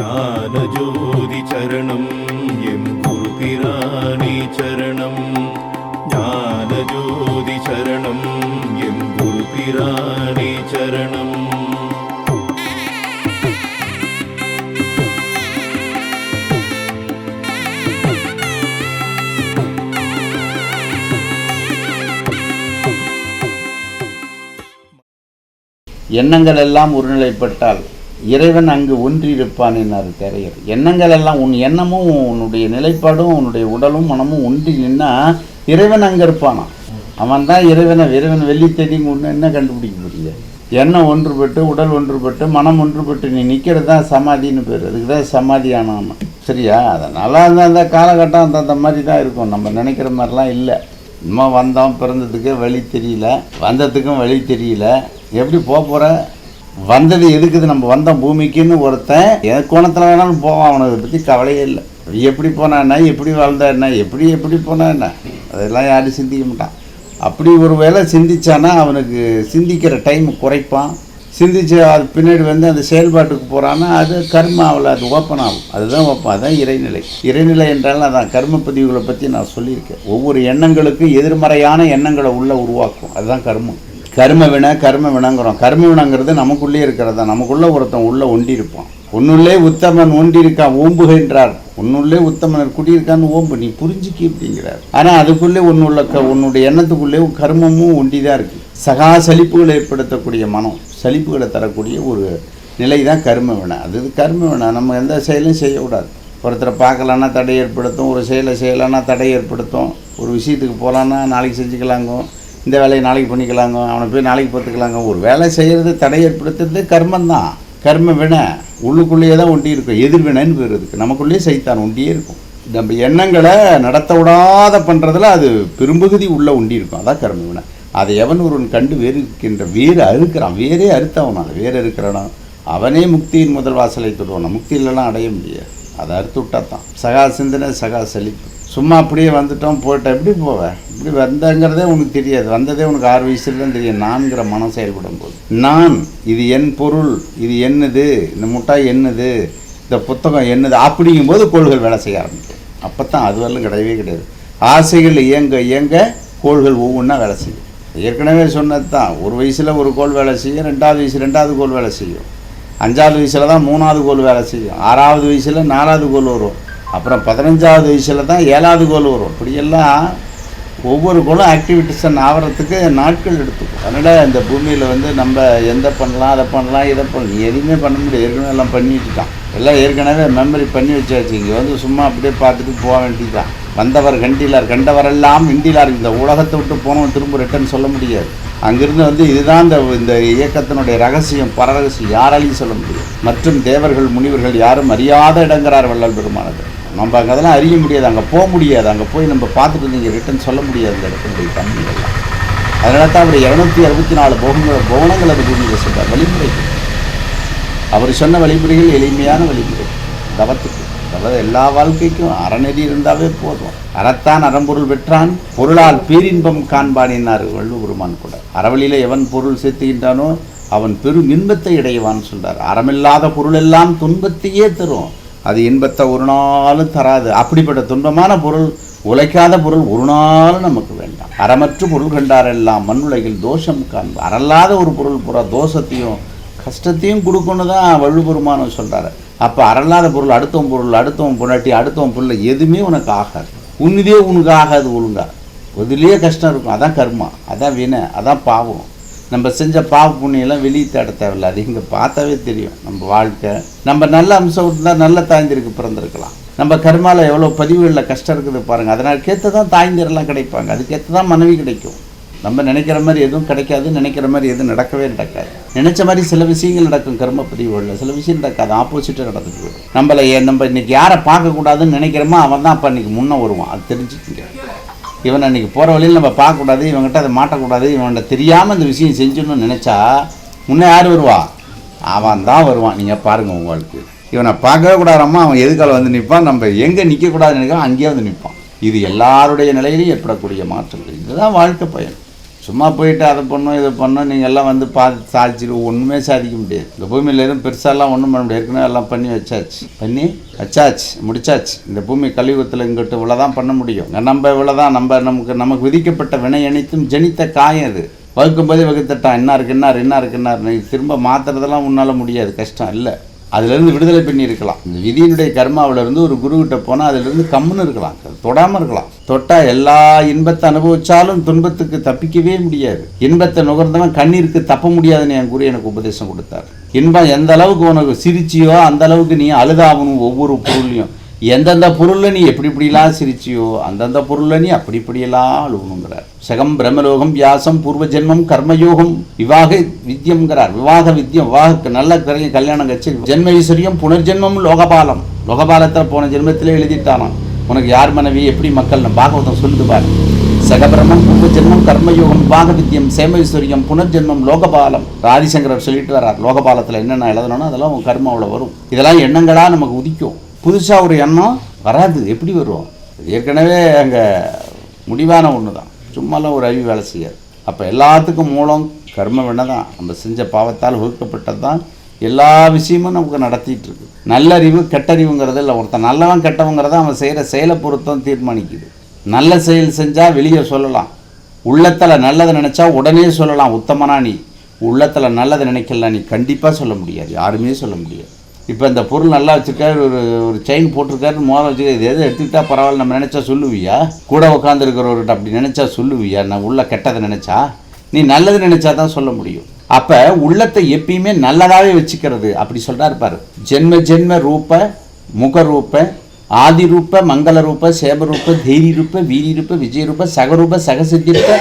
ஞானஜோதி சரணம் எம் குரு பிரானே சரணம். ஞானஜோதி சரணம் எம் குரு பிரானே சரணம். எண்ணங்கள் எல்லாம் ஒருநிலைப்பட்டால் இறைவன் அங்கு ஒன்றியிருப்பான் என்னார் தேரையர். எண்ணங்கள் எல்லாம் உன் எண்ணமும் உன்னுடைய நிலைப்பாடும் உன்னுடைய உடலும் மனமும் ஒன்றி நின்னா இறைவன் அங்கே இருப்பானா. அவன் தான் இறைவன் வெள்ளி தேடி ஒன்று என்ன கண்டுபிடிக்க முடியல. எண்ணம் ஒன்றுபட்டு உடல் ஒன்றுபட்டு மனம் ஒன்றுபட்டு நீ நிற்கிறது தான் சமாதின்னு பேர். அதுக்கு தான் சமாதியானான். சரியா? அதனால் அந்த காலகட்டம் அந்த மாதிரி தான் இருக்கும். நம்ம நினைக்கிற மாதிரிலாம் இல்லை. இன்னுமா வந்தோம், பிறந்ததுக்கு வழி தெரியல, வந்ததுக்கும் வழி தெரியல. எப்படி போகிற வந்தது எதுக்குது? நம்ம வந்தோம் பூமிக்குன்னு ஒருத்தன் என் கோணத்தில் வேணாலும் போவான். அவனை பற்றி கவலையே இல்லை. எப்படி போனான்னா எப்படி வாழ்ந்தா என்ன, எப்படி போனா என்ன, அதெல்லாம் யாரும் சிந்திக்க மாட்டான். அப்படி ஒரு வேளை சிந்திச்சானா அவனுக்கு சிந்திக்கிற டைம் குறைப்பான். சிந்திச்சு அது பின்னாடி அந்த செயல்பாட்டுக்கு போகிறான்னா அது கர்மாவில் அது ஓப்பன் ஆகும். அதுதான் ஓப்பன். அதுதான் இறைநிலை. இறைநிலை என்றாலும் அதான் கர்ம பதிவுகளை பற்றி நான் சொல்லியிருக்கேன். ஒவ்வொரு எண்ணங்களுக்கும் எதிர்மறையான எண்ணங்களை உள்ளே உருவாக்கும். அதுதான் கர்மம். கர்ம வினங்கிறோம். கர்ம வினங்கிறது நமக்குள்ளே இருக்கிறதா. நமக்குள்ளே ஒருத்தன் உள்ளே ஒண்டி இருப்பான். உன்னுள்ளே உத்தமன் ஒண்டியிருக்கான் ஓம்புகின்றார். உன்னுள்ளே உத்தமனர் குடியிருக்கான்னு ஓம்பு, நீ புரிஞ்சுக்கி அப்படிங்கிறார். ஆனால் அதுக்குள்ளே உன்னுடைய எண்ணத்துக்குள்ளே கர்மமும் ஒண்டி தான் இருக்குது. சகா சலிப்புகளை ஏற்படுத்தக்கூடிய மனம், சலிப்புகளை தரக்கூடிய ஒரு நிலை தான் கர்ம வினை. அது கர்ம வினை. நம்ம எந்த செயலும் செய்யக்கூடாது. ஒருத்தரை பார்க்கலான்னா தடை ஏற்படுத்தும், ஒரு செயலை செய்யலான்னா தடை ஏற்படுத்தும், ஒரு விஷயத்துக்கு போகலான்னா நாளைக்கு செஞ்சுக்கலாங்க, இந்த வேலையை நாளைக்கு பண்ணிக்கலாங்க, அவனை போய் நாளைக்கு பார்த்துக்கலாங்க. ஒரு வேலை செய்கிறது தடை ஏற்படுத்துறது கர்மந்தான். கர்ம வினை உள்ளுக்குள்ளேயே தான் ஒண்டி இருக்கும். எதிர்வினைன்னு பேர் இருக்குது. நமக்குள்ளேயே சைத்தான் ஒண்டியே இருக்கும். நம்ம எண்ணங்களை நடத்த விடாத பண்ணுறதுல அது பெரும்பகுதி உள்ளே ஒண்டி இருக்கும். அதான் கர்ம வினை. அதை எவன் ஒருவன் கண்டு இருக்கின்ற வேறு அறுக்கிறான். வேறே அறுத்தவன். அது வேறு இருக்கிறானோ அவனே முக்தியின் முதல் வாசலை தொடுவான். முக்தியிலலாம் அடைய முடியாது. அதை அறுத்து விட்டாத்தான். சகா சிந்தனை சகா சலிப்பு. சும்மா அப்படியே வந்துட்டோம் போயிட்டோம். எப்படி போவேன்? இப்படி வந்தங்கிறதே உனக்கு தெரியாது. வந்ததே உனக்கு 6 வயசுல தான் தெரியும். நான்கிற மனம் செயல்படும் போது நான், இது என் பொருள், இது என்னது, இந்த முட்டாய் என்னது, இந்த புத்தகம் என்னது அப்படிங்கும்போது கோள்கள் வேலை செய்ய ஆரம்பிக்கும். அப்போ தான் அது வரலும் கிடையவே கிடையாது. ஆசைகள் இயங்க கோள்கள் ஒவ்வொன்றா வேலை செய்யும். ஏற்கனவே சொன்னது தான். 1 வயசில் ஒரு கோள் வேலை செய்யும், 2வது வயசு 2வது கோள் வேலை செய்யும், 5வது வயசில் தான் 3வது கோள் வேலை செய்யும், 6வது வயசில் 4வது கோள் வரும், அப்புறம் 15வது வயசில் தான் 7வது கோள் வரும். இப்படியெல்லாம் ஒவ்வொரு கோளும் ஆக்டிவிட்டிஸை ஆகிறதுக்கு நாட்கள் எடுத்துக்கும். அதனால் இந்த பூமியில் நம்ம எந்த பண்ணலாம், அதை பண்ணலாம், இதை பண்ணலாம், எதுவுமே பண்ண முடியாது. ஏற்கனவே எல்லாம் பண்ணி வச்சுட்டான். எல்லாம் ஏற்கனவே மெமரி பண்ணி வச்சாச்சு. இங்கே சும்மா அப்படியே பார்த்துட்டு போக வேண்டியதுதான். வந்தவர் கண்டிலார், கண்டவரெல்லாம் இண்டிலார். இந்த உலகத்தை விட்டு போனவன் திரும்ப ரிட்டர்ன் சொல்ல முடியாது. அங்கிருந்து இதுதான் இந்த இயக்கத்தினுடைய ரகசியம், பரரகசியம். யாராலையும் சொல்ல முடியாது. மற்றும் தேவர்கள் முனிவர்கள் யாரும் அறியாத இடங்கிறார் வள்ளல் பெருமானது. நம்ம அங்கே அதெல்லாம் அறிய முடியாது. அங்கே போக முடியாது. அங்கே போய் நம்ம பார்த்துட்டு நீங்கள் ரிட்டர்ன் சொல்ல முடியாது இந்த இடத்தினுடைய தன்மைகள்லாம். அதனால தான் அவர் 264 புவனங்கள் அது பூமியில் சொல்கிறார். வழிமுறைகள் அவர் சொன்ன வழிமுறைகள் எளிமையான வழிமுறை. தவத்துக்கு, அதாவது எல்லா வாழ்க்கைக்கும் அறநெறி இருந்தாவே போதும். அறத்தான் அறம்பொருள் பெற்றான், பொருளால் பேரின்பம் காண்பானின்னார் வள்ளுவருமான் கூட. அறவழியில் எவன் பொருள் சேர்த்துகின்றானோ அவன் பெரும் இன்பத்தை அடைவான்னு சொல்கிறார். அறமில்லாத பொருள் எல்லாம் துன்பத்தையே தரும், அது இன்பத்தை ஒரு நாளும் தராது. அப்படிப்பட்ட துன்பமான பொருள், உழைக்காத பொருள் ஒரு நாளும் நமக்கு வேண்டாம். அறமற்ற பொருள் கண்டாரெல்லாம் மண்ணுலகில் தோஷம் காண்பார். அறல்லாத ஒரு பொருள் பூரா தோஷத்தையும் கஷ்டத்தையும் கொடுக்கணுன்னு தான் வள்ளுவருமானம் சொல்கிறாரு. அப்போ அறல்லாத பொருள், அடுத்தவன் பொண்டாட்டி, அடுத்தவன் பிள்ளை எதுவுமே உனக்கு ஆகாது. உன்னுதே உனக்கு ஆகாது. ஒழுங்கா அதுலேயே கஷ்டம் இருக்கும். அதான் கர்மா, அதான் வினை, அதான் பாவம். நம்ம செஞ்ச பாவ புண்ணியெல்லாம் வெளியே தேட தேவையில்லை. அது இங்கே பார்த்தாவே தெரியும். நம்ம வாழ்க்கை நம்ம நல்ல அம்சம் இருந்தால் நல்ல தாய்ந்திருக்கு பிறந்திருக்கலாம். நம்ம கர்மாவில் எவ்வளோ பதிவுகளில் கஷ்டம் இருக்குது பாருங்கள். அதனால் கேட்டு தான் தாய்ந்தரெல்லாம் கிடைப்பாங்க. அதுக்கேற்று தான் மனைவி கிடைக்கும். நம்ம நினைக்கிற மாதிரி எதுவும் கிடைக்காது. நினைக்கிற மாதிரி எதுவும் நடக்கவே நடக்காது. நினச்ச மாதிரி சில விஷயங்கள் நடக்கும் கர்ம பதிவுகளில், சில விஷயம் நடக்காது. ஆப்போசிட்டாக நடந்துட்டு போயிடும். நம்ம இன்றைக்கி யாரை பார்க்கக்கூடாதுன்னு நினைக்கிறோமோ அவன் தான் அப்போ இன்றைக்கி முன்னே வருவான். அது தெரிஞ்சுக்கிங்க. இவன் அன்றைக்கி போகிற வழியில் நம்ம பார்க்கக்கூடாது, இவன்கிட்ட அதை மாட்டக்கூடாது, இவன்கிட்ட தெரியாமல் இந்த விஷயம் செஞ்சுன்னு நினச்சா முன்னே யார் வருவா? அவன் தான் வருவான். நீங்கள் பாருங்கள் உங்களுக்கு. இவனை பார்க்கவே கூடாதம்மா, அவன் எதுக்கால வந்து நிற்பான். நம்ம எங்கே நிற்கக்கூடாதுன்னு நினைக்கிறோம் அங்கேயே வந்து நிற்பான். இது எல்லாருடைய நிலையிலையும் ஏற்படக்கூடிய மாற்றங்கள். இதுதான் வாழ்க்கை பயன். சும்மா போயிட்டு அதை பண்ணோம் இதை பண்ணோம் நீங்கள் எல்லாம் வந்து பார்த்து சாதிச்சிட்டு ஒன்றுமே சாதிக்க முடியாது. இந்த பூமியில் எதுவும் பெருசாலாம் ஒன்றும் பண்ண முடியாது. ஏற்கனவே எல்லாம் பண்ணி வச்சாச்சு முடிச்சாச்சு. இந்த பூமி கலியுகத்தில் இங்கிட்ட இவ்வளோதான் பண்ண முடியும். நம்ம இவ்வளோதான் நமக்கு விதிக்கப்பட்ட வினை அனைத்தும் ஜனித்த காயம் அது. வகுக்கும்போதே வகுத்துட்டான். என்ன இருக்குன்னாரு நீ திரும்ப மாற்றுறதெல்லாம் உன்னால் முடியாது, கஷ்டம் இல்லை. அதுலேருந்து விடுதலை பண்ணி இருக்கலாம். இந்த விதியினுடைய கர்மாவிலேருந்து ஒரு குருக்கிட்ட போனால் அதிலிருந்து கம்முன்னு இருக்கலாம், தொடாமல் இருக்கலாம். தொட்டால் எல்லா இன்பத்தை அனுபவிச்சாலும் துன்பத்துக்கு தப்பிக்கவே முடியாது. இன்பத்தை நுகர்ந்தவன் கண்ணீருக்கு தப்ப முடியாதுன்னு என் குரு எனக்கு உபதேசம் கொடுத்தார். இன்பம் எந்த அளவுக்கு உனக்கு சிரிச்சியோ அந்த அளவுக்கு நீ அழுதாகணும். ஒவ்வொரு பொருளையும் எந்தெந்த பொருளில் நீ இப்படிலாம் சிரிச்சியோ அந்தந்த பொருளில் நீ அப்படியெல்லாம் அழுகணுங்கிறார். சகம் பிரம்மலோகம் வியாசம் பூர்வ ஜென்மம் கர்மயோகம் விவாக வித்யம்ங்கிறார். விவாக வித்யம், விவாகக்கு நல்ல கல்யாணம் கட்சி. ஜென்ம ஐஸ்வர்யம் புனர்ஜென்மம் லோகபாலம். லோகபாலத்தில் போன ஜென்மத்திலே எழுதிட்டானான். உனக்கு யார் மனைவி எப்படி மக்கள் பாகவதம் சொல்லுது பாரு. சகபிரமம் பூர்வ ஜென்மம் கர்மயோகம் விவாக வித்யம் சேமைஸ்வரியம் புனர்ஜென்மம் லோகபாலம். ஆதிசங்கரர் சொல்லிட்டு வர்றார். லோகபாலத்தில் என்னென்ன எழுதணும்னா அதெல்லாம் உன் கர்மாவில் வரும். இதெல்லாம் எண்ணங்களாக நமக்கு உதிக்கும். புதுசாக ஒரு எண்ணம் வராது. எப்படி வரும்? ஏற்கனவே அங்கே முடிவான ஒன்று தான். சும்மாலாம் ஒரு அறிவு வேலை செய்யாது. அப்போ எல்லாத்துக்கும் மூலம் கர்ம வினை தான். நம்ம செஞ்ச பாவத்தால் வகுக்கப்பட்டது தான் எல்லா விஷயமும் நமக்கு நடத்திட்டு இருக்கு. நல்லறிவு கெட்டறிவுங்கிறது இல்லை. ஒருத்தன் நல்லவன் கெட்டவங்கிறத அவன் செய்கிற செயலை பொறுத்தும் தீர்மானிக்குது. நல்ல செயல் செஞ்சால் வெளியே சொல்லலாம். உள்ளத்தில் நல்லதை நினச்சா உடனே சொல்லலாம் உத்தமனா நீ. உள்ளத்தில் நல்லதை நினைக்கலாம் நீ கண்டிப்பாக சொல்ல முடியாது, யாருமே சொல்ல முடியாது. இப்போ இந்த பொருள் நல்லா வச்சுருக்காரு, ஒரு செயின் போட்டிருக்காரு, மோதிரம் வச்சுருக்காரு, இது எதை எடுத்துக்கிட்டா பரவாயில்ல நம்ம நினச்சா சொல்லுவியா? கூட உட்காந்துருக்கிறவர்கிட்ட அப்படி நினச்சா சொல்லுவியா? நான் உள்ள கெட்டதை நினச்சா? நீ நல்லது நினச்சா தான் சொல்ல முடியும். அப்போ உள்ளத்தை எப்பயுமே நல்லதாகவே வச்சுக்கிறது. அப்படி சொல்கிறாரு பாரு. ஜென்ம ஜென்ம ரூப முகரூப ஆதிரூப மங்களரூப சேபரூப தைரியரூப வீரிரூப விஜயரூப சகரூப சகசித்திருப்ப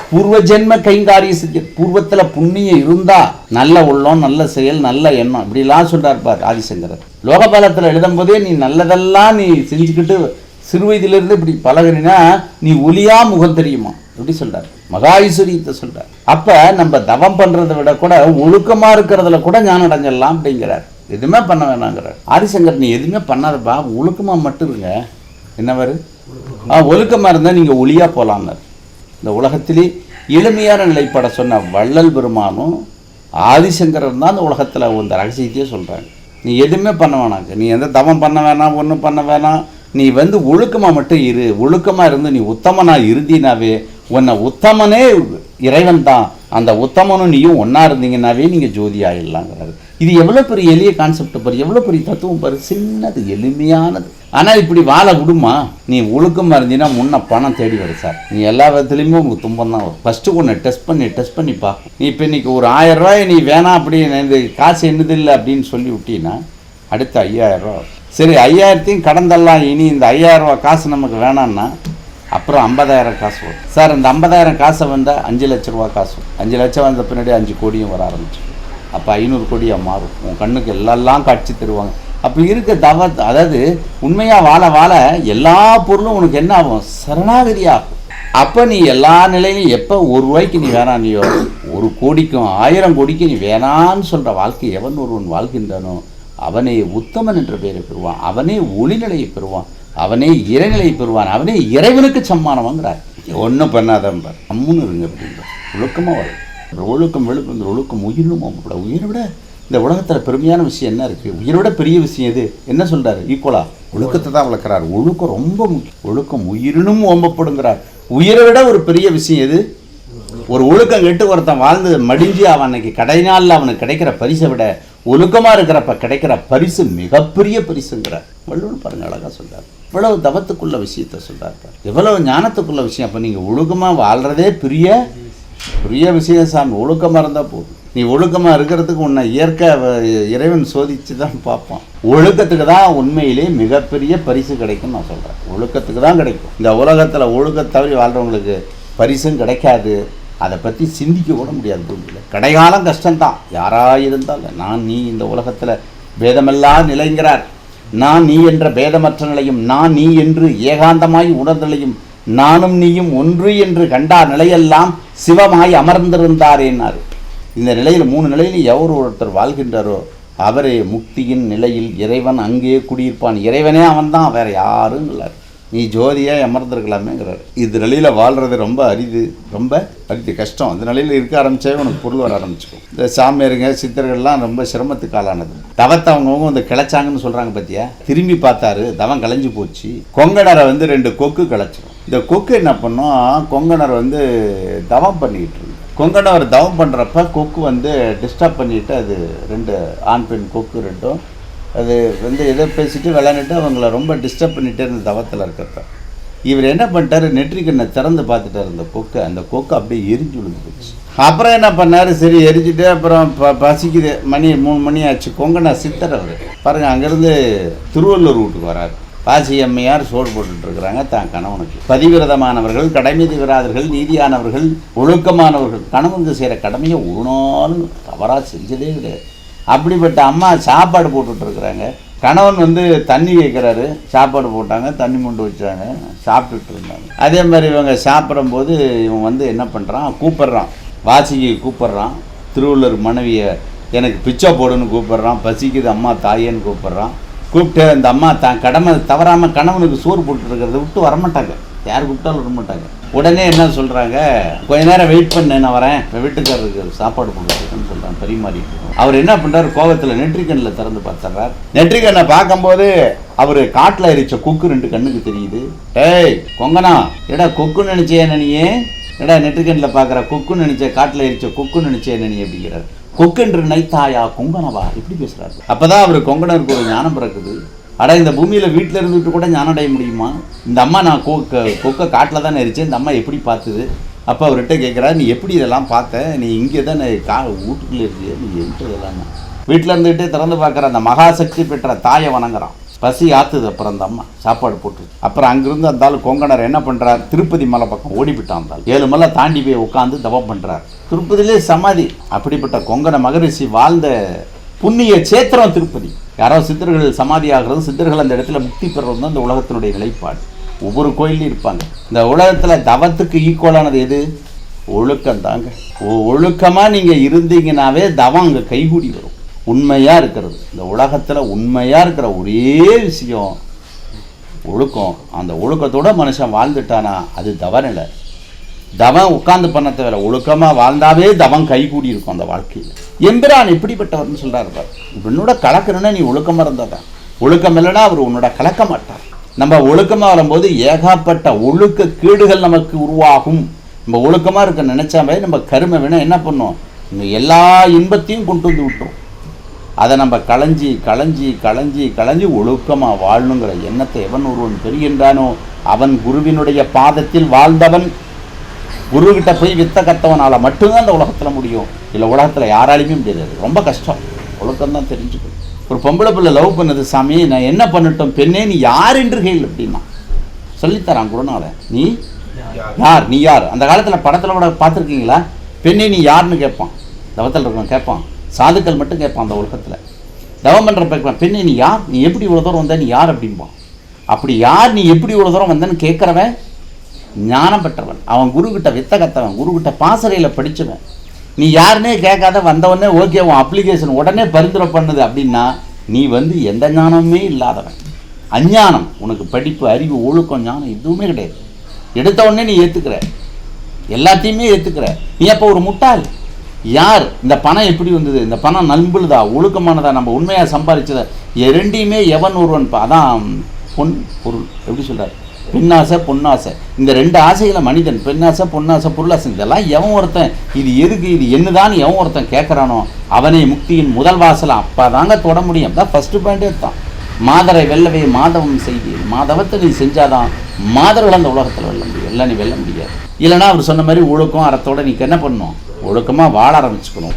பூர்வ ஜென்ம கைங்காரிய சித்தி. பூர்வத்தில் புண்ணியம் இருந்தா நல்ல உள்ளம் நல்ல செயல் நல்ல எண்ணம் இப்படிலாம் சொல்றார் பார் ஆதிசங்கரர். லோகபாலத்தில் எழுதும் போதே நீ நல்லதெல்லாம் நீ செஞ்சுக்கிட்டு சிறு வயதிலிருந்து இப்படி பழகினா நீ ஒளியா முகம் தெரியுமா எப்படி சொல்றாரு. மகாஈஸ்வரியத்தை சொல்றார். அப்ப நம்ம தவம் பண்றதை விட கூட ஒழுக்கமா இருக்கிறதுல கூட ஞானம் அடைஞ்சிடலாம் அப்படிங்கிறார். எதுவுமே பண்ண வேணாங்கிறார் ஆதிசங்கர். நீ எதுவுமே பண்ணாதப்பா, ஒழுக்கமா மட்டும் இருங்க. என்னவாரு? ஒழுக்கமா இருந்தா நீங்க ஒளியா போலாம்னார். இந்த உலகத்திலே எளிமையான நிலைப்பட சொன்ன வள்ளல் பெருமானும் ஆதிசங்கரர் தான் இந்த உலகத்தில் இந்த ரகசியத்தையே சொல்கிறாங்க. நீ எதுவுமே பண்ண வேணாங்க, நீ எந்த தவம் பண்ண வேணாம், ஒன்றும் பண்ண வேணாம். நீ வந்து ஒழுக்கமாக மட்டும் இரு. ஒழுக்கமாக இருந்து நீ உத்தமனாக இருந்தீனாவே உன்னை உத்தமனே இறைவன் தான். அந்த உத்தமனும் நீயும் ஒன்றா இருந்தீங்கன்னாவே நீங்கள் ஜோதி ஆகிடலாங்கிறாரு. இது எவ்வளோ பெரிய எளிய கான்செப்ட் பாரு, எவ்வளோ பெரிய தத்துவம் பாரு. சின்னது எளிமையானது. ஆனால் இப்படி வாழ விடுமா? நீ ஒழுக்கமாக இருந்தீங்கன்னா முன்ன பணம் தேடி வரும் சார். நீ எல்லா விதத்துலேயுமே உங்களுக்கு துன்பம் தான் வரும். ஃபஸ்ட்டு ஒன்று டெஸ்ட் பண்ணி பார்க்கும். நீ இப்போ இன்றைக்கி ஒரு 1000 ரூபாய் நீ வேணாம் அப்படின்னு இந்த காசு என்னதில்லை அப்படின்னு சொல்லி விட்டீங்கன்னா அடுத்து 5000 ரூபா. சரி 5000த்தையும் கடந்தெல்லாம் இனி இந்த 5000 ரூபா காசு நமக்கு வேணான்னா அப்புறம் 50000 காசு வரும் சார். இந்த 50000 காசை வந்தால் 5 லட்ச ரூபா காசு. 5 லட்சம் வந்த பின்னாடி 5 கோடியும் வர ஆரம்பிச்சு. அப்போ 500 கோடியாக மாறும். உன் கண்ணுக்கு எல்லாம் காட்சி தருவாங்க. அப்போ இருக்க அதாவது உண்மையாக வாழ எல்லா பொருளும் உனக்கு என்ன ஆகும்? சரணாகதி ஆகும். அப்போ நீ எல்லா நிலையிலும் எப்போ 1 ரூபாய்க்கு நீ வேணானியோ 1 கோடிக்கும் 1000 கோடிக்கு நீ வேணான்னு சொல்கிற வாழ்க்கை எவன் ஒருவன் வாழ்கின்றானோ அவனே உத்தமன் என்ற பெயரை பெறுவான். அவனே ஒளிநிலையை பெறுவான். அவனே இறைநிலையை பெறுவான். அவனே இறைவனுக்கு சம்மானவங்கிறார். ஒன்றும் பண்ணாதான் பார், அம்முன்னு இருங்க அப்படின்ற ஒழுக்கமாக வரும். ஒழுக்கம் வெளுப்பு. ஒழுக்கம் உயிரினும் அம்பப்பட. உயிரை விட இந்த உலகத்தில் பெருமையான விஷயம் என்ன இருக்குது? உயிரை விட பெரிய விஷயம் எது? என்ன சொல்கிறார்? ஈக்குவலா ஒழுக்கத்தை தான் வளர்க்குறார். ஒழுக்கம் ரொம்ப முக்கியம். ஒழுக்கம் உயிரினும் ஓம்பப்படுங்கிறார். உயிரை விட ஒரு பெரிய விஷயம் எது? ஒரு ஒழுக்கம் கெட்டு ஒருத்தன் வாழ்ந்து மடிஞ்சு அவன் அன்னைக்கு கடைநாளில் அவனுக்கு கிடைக்கிற பரிசை விட ஒழுக்கமாக இருக்கிறப்ப கிடைக்கிற பரிசு மிகப்பெரிய பரிசுங்கிறார். வள்ளுவர் பாருங்க அழகாக சொல்கிறார். இவ்வளவு தவத்துக்குள்ள விஷயத்த சொல்கிறார். எவ்வளவு ஞானத்துக்குள்ள விஷயம். அப்போ நீங்கள் ஒழுக்கமாக வாழ்கிறதே பெரிய விஷயம் சாமி. ஒழுக்கமாக இருந்தால் போதும். நீ ஒழுக்கமாக இருக்கிறதுக்கு உன்னை இயற்கை இறைவன் சோதித்து தான் பார்ப்பான். ஒழுக்கத்துக்கு தான் உண்மையிலே மிகப்பெரிய பரிசு கிடைக்கும்னு நான் சொல்கிறேன். ஒழுக்கத்துக்கு தான் கிடைக்கும். இந்த உலகத்தில் ஒழுக்கத்தை தவிர வாழ்கிறவங்களுக்கு பரிசும் கிடைக்காது. அதை பற்றி சிந்திக்க கூட முடியாது. பூமியில் கடைகாலம் கஷ்டம்தான். யாராக இருந்தாலும் நான் நீ இந்த உலகத்தில் பேதமெல்லாம் நிலைங்கிறார். நான் நீ என்ற பேதமற்ற நிலையும் நான் நீ என்று ஏகாந்தமாய் உணர்நிலையும் நானும் நீயும் ஒன்று என்று கண்டார் நிலையெல்லாம் சிவமாய் அமர்ந்திருந்தாரேன்னார். இந்த நிலையில் 3 நிலையில் ஒருத்தர் வாழ்கின்றாரோ அவரே முக்தியின் நிலையில் இறைவன் அங்கே குடியிருப்பான். இறைவனே அவன் தான், வேற யாரும் இல்லை. நீ ஜோதியாக அமர்ந்திருக்கலாமேங்கிறார். இது நிலையில் வாழ்கிறது ரொம்ப அரிது, ரொம்ப அரிது கஷ்டம். அந்த நிலையில் இருக்க ஆரம்பித்தாவே உனக்கு பொருள் வர ஆரம்பிச்சிக்கும். இந்த சாமியாருங்க சித்தர்கள்லாம் ரொம்ப சிரமத்துக்கு ஆளானது. தவத்தை அவங்கவுங்க இந்த கிளச்சாங்கன்னு சொல்கிறாங்க பார்த்தியா, திரும்பி பார்த்தாரு தவம் களைஞ்சி போச்சு. கொங்கணரை 2 கொக்கு கிளச்சிடும். இந்த கொக்கு என்ன பண்ணோம், கொங்கணர் தவம் பண்ணிக்கிட்டு இருக்கு. கொங்கணவர் தவம் பண்ணுறப்ப கொக்கு டிஸ்டர்ப் பண்ணிவிட்டு அது 2 ஆண் பெண் கொக்கு 2ம் அது எதை பேசிட்டு விளையாண்டுட்டு அவங்கள ரொம்ப டிஸ்டர்ப் பண்ணிகிட்டே இருந்த தவத்தில் இருக்கிறப்ப இவர் என்ன பண்ணிட்டாரு, நெற்றிக்கண்ணை திறந்து பார்த்துட்டார் அந்த கொக்கு அப்படியே எரிஞ்சு விழுந்து போச்சு. அப்புறம் என்ன பண்ணார், சரி எரிஞ்சுட்டு அப்புறம் பசிக்குது, மணி 3 மணி ஆச்சு. கொங்கணா சித்தர் அவர் பாருங்கள், அங்கேருந்து திருவள்ளூர் வீட்டுக்கு வராரு. பாசி அம்மையார் சோறு போட்டுட்ருக்குறாங்க தான் கணவனுக்கு. பதிவிரதமானவர்கள், கடமை தவிராதவர்கள், நீதியானவர்கள், ஒழுக்கமானவர்கள், கணவனுக்கு செய்கிற கடமையை ஒரு நாளும் தவறாக செஞ்சதே கிடையாது. அப்படிப்பட்ட அம்மா சாப்பாடு போட்டுட்ருக்குறாங்க. கணவன் தண்ணி கேட்குறாரு, சாப்பாடு போட்டாங்க, தண்ணி மொண்டு வச்சாங்க, சாப்பிட்டுட்டு இருந்தாங்க. அதே மாதிரி இவங்க சாப்பிடும்போது இவன் என்ன பண்ணுறான், கூப்பிட்றான், வாசிக்கு கூப்பிட்றான், திருவள்ளுவர் மனைவியை எனக்கு பிச்சை போடுன்னு கூப்பிட்றான், பசிக்குது அம்மா தாயேன்னு கூப்பிட்றான். கூப்பிட்டு அந்த அம்மா தான் கடமை தவறாமல் கணவனுக்கு சோறு போட்டுருக்கிறத விட்டு வரமாட்டாங்க, யார் கூப்பிட்டாலும் வர மாட்டாங்க. உடனே என்ன சொல்கிறாங்க, கொஞ்ச நேரம் வெயிட் பண்ணு, நான் வரேன், வீட்டுக்காரருக்கு சாப்பாடு போட்டுருக்குன்னு சொல்கிறாங்க, பரிமாறிட்டு. அவர் என்ன பண்ணுறாரு, கோபத்தில் நெற்றிக்கண்ணில் திறந்து பார்த்துறார். நெற்றிக்கண்ணை பார்க்கும்போது அவர் காட்டில் எரிச்ச கொக்கு 2 கண்ணுக்கு தெரியுது. ஏய் கொங்கனா, எடா கொக்குன்னு நினச்சே என்ன நீயே, எடா நெற்றிக்கண்ணில் பார்க்குற கொக்குன்னு நினச்ச, காட்டில் எரிச்ச கொக்குன்னு நினச்சே என்ன நீ அப்படிங்கிறார். கொக்கென்று நைத்தாயா கொங்கனவா இப்படி பேசுகிறாரு. அப்போ தான் அவர் கொங்கனருக்கு ஒரு ஞானம் பிறக்குது. அட இந்த பூமியில் வீட்டில் இருந்துட்டு கூட ஞானம் அடைய முடியுமா, இந்த அம்மா நான் கொக்கை காட்டில் தான் எரிச்சேன், இந்த அம்மா எப்படி பார்த்துது. அப்போ அவர்கிட்ட கேட்குறாரு, நீ எப்படி இதெல்லாம் பார்த்த, நீ இங்கே தான் வீட்டுக்குள்ளே இருக்கு, நீ என்கிட்ட இதெல்லாம். வீட்டில் இருந்துகிட்டே திறந்து பார்க்குற அந்த மகாசக்தி பெற்ற தாயை வணங்குறான். பசி ஆத்துது. அப்புறம் அந்த அம்மா சாப்பாடு போட்டு அப்புறம் அங்கிருந்து அந்த ஆள் கொங்கணர் என்ன பண்ணுறார், திருப்பதி மலை பக்கம் ஓடிவிட்டான். அந்த 7 மலை தாண்டி போய் உட்காந்து தவம் பண்ணுறார். திருப்பதியிலே சமாதி. அப்படிப்பட்ட கொங்கண மகரிஷி வாழ்ந்த புண்ணிய சேத்திரம் திருப்பதி. யாரோ சித்தர்கள் சமாதி ஆகிறது, சித்தர்கள் அந்த இடத்துல முக்தி பெறுறது தான் இந்த உலகத்தினுடைய நிலைப்பாடு. ஒவ்வொரு கோயிலையும் இருப்பாங்க. இந்த உலகத்தில் தவத்துக்கு ஈக்குவலானது எது, ஒழுக்கம் தாங்க. ஒழுக்கமாக நீங்கள் இருந்தீங்கன்னாவே தவம் அங்கே கைகூடி வரும். உண்மையாக இருக்கிறது, இந்த உலகத்தில் உண்மையாக இருக்கிற ஒரே விஷயம் ஒழுக்கம். அந்த ஒழுக்கத்தோட மனுஷன் வாழ்ந்துட்டானா அது தவநிலை. தவம் உட்கார்ந்து பண்ண தேவை, ஒழுக்கமாக வாழ்ந்தாவே தவம் கைகூடி இருக்கும் அந்த வாழ்க்கையில். எம்பிரான் எப்படிப்பட்டவர்னு சொல்கிறார், உன்னோட கலக்கணுன்னா நீ ஒழுக்கமாக இருந்தால் தான். ஒழுக்கம் இல்லைன்னா அவர் உன்னோட கலக்க மாட்டார். நம்ம ஒழுக்கமாக வரும்போது ஏகப்பட்ட ஒழுக்க கேடுகள் நமக்கு உருவாகும். நம்ம ஒழுக்கமாக இருக்க நினச்சாவே நம்ம கருமை வேணால் என்ன பண்ணோம், எல்லா இன்பத்தையும் கொண்டு வந்து விட்டோம். அதை நம்ம களைஞ்சி களைஞ்சி களைஞ்சி களைஞ்சி ஒழுக்கமாக வாழணுங்கிற எண்ணத்தை எவன் ஒருவன் பெறுகின்றானோ அவன் குருவினுடைய பாதத்தில் வாழ்ந்தவன். குருக்கிட்ட போய் வித்த கத்தவனால் மட்டும்தான் அந்த உலகத்தில் முடியும், இல்லை உலகத்தில் யாராலையுமே முடியாது. ரொம்ப கஷ்டம். ஒழுக்கம்தான் தெரிஞ்சுக்கணும். ஒரு பொம்பளை பிள்ளை லவ் பண்ணது, சாமி நான் என்ன பண்ணட்டும், பெண்ணே நீ யார் என்று கேள் அப்படின்னா சொல்லித்தரான் குருநாத. நீ யார், நீ யார். அந்த காலத்தில் படத்தில் கூட பார்த்துருக்கீங்களா, பெண்ணே நீ யாருன்னு கேட்பான். தவத்தில் இருக்கவன் கேட்பான், சாதுக்கள் மட்டும் கேட்பான். அந்த உலகத்தில் தவம் பண்ணுற கேட்பான், பெண்ணே நீ யார், நீ எப்படி இவ்வளோ தூரம் வந்த, நீ யார் அப்படிம்பான். அப்படி யார், நீ எப்படி இவ்வளோ தூரம் வந்தேன்னு கேட்குறவன் ஞானம் பெற்றவன். அவன் குருக்கிட்ட வித்த கத்தவன், குருக்கிட்ட பாசறையில் படித்தவன். நீ யாருன்னே கேட்காத வந்தவொடனே ஓகே உன் அப்ளிகேஷன் உடனே பரிந்துரை பண்ணுது அப்படின்னா நீ எந்த ஞானமுமே இல்லாதவன். அஞ்ஞானம். உனக்கு படிப்பு, அறிவு, ஒழுக்கம், ஞானம் எதுவுமே கிடையாது. எடுத்த உடனே நீ ஏற்றுக்கிற, எல்லாத்தையுமே ஏற்றுக்கிற. நீ அப்போ ஒரு முட்டாள். யார், இந்த பணம் எப்படி வந்தது, இந்த பணம் நண்புதா, ஒழுக்கமானதா, நம்ம உண்மையாக சம்பாதிச்சதா, இரண்டையுமே எவன் ஒருவன். அதான் பொன் பொருள் எப்படி சொல்கிறார், பெண்ணாசை பொன்னாசை. இந்த 2 ஆசைகளை மனிதன், பெண்ணாசை பொன்னாசை பொருளாசை, இதெல்லாம் எவன் ஒருத்தன் இது எதுக்கு இது என்னதான் எவன் ஒருத்தன் கேட்குறானோ அவனை முக்தியின் முதல் வாசலை அப்போ தாங்க தொட முடியும். தான் ஃபஸ்ட்டு பாயிண்டே தான். மாதரை வெல்லவே மாதவம் செய்வீர். மாதவத்தை நீ செஞ்சாதான் மாதர்கள் அந்த உலகத்தில் வெல்ல முடியும், எல்லாம் நீ வெல்ல முடியாது. இல்லைனா அவர் சொன்ன மாதிரி ஒழுக்கம் அறத்தோட நீ என்ன பண்ணணும், ஒழுக்கமாக வாழ ஆரம்பிச்சுக்கணும்.